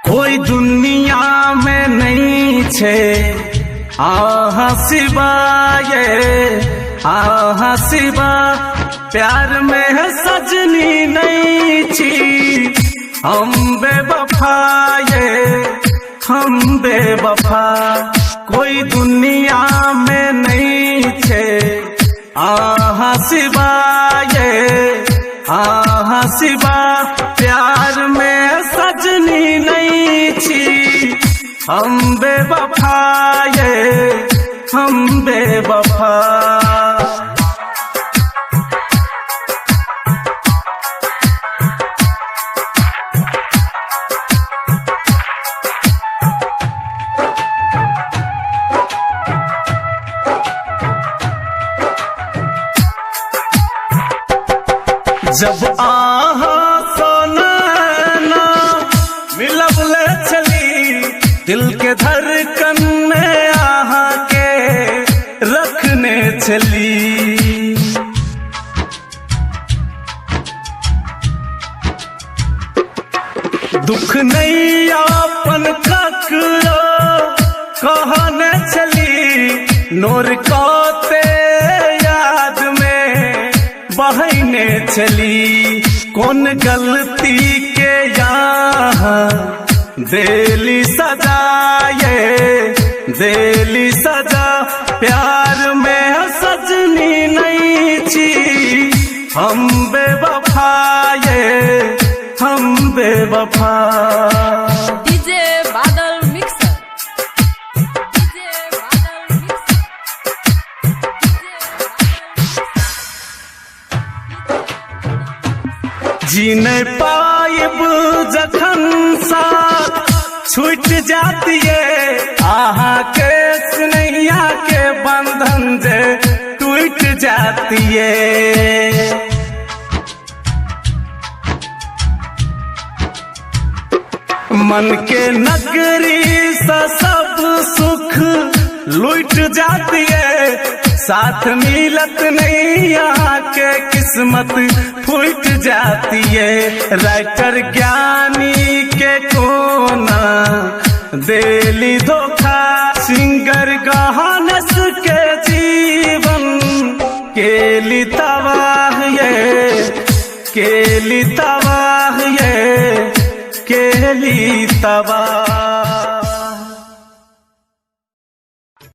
कोई दुनिया में नहीं छे आहा सिवाय आहा सिवा प्यार में है सजनी नहीं छी हम बेवफा हम बेवफा कोई दुनिया में नहीं छे आहा सिवाय आहा सिवा प्यार में सजनी नहीं छी हम बेवफा हम बेवफा। जब आहा सोना मिलब ले चली दिल के धड़कन में आहा के रखने चली। दुख नहीं अपन ककरो कहने चली नूर कोते याद में बहने चली। कौन गलती के यहाँ देली सजा देली सजा प्यार में सजनी नहीं छी हम बेवफा हम बेवफा। डीजे बादल मिक्सर जी नहीं पाइब जखन साथ छूट जाती है आहा के स्नेहिया के बंधन जे टूट जाती है। मन के नगरी से सब सुख लूट जाती है साथ मिलत नहीं यहाँ के किस्मत फूट जाती है। राइटर ज्ञानी के कोना देली धोखा सिंगर गहनस के जीवन केली तबाह केली तबाह केली तबाह।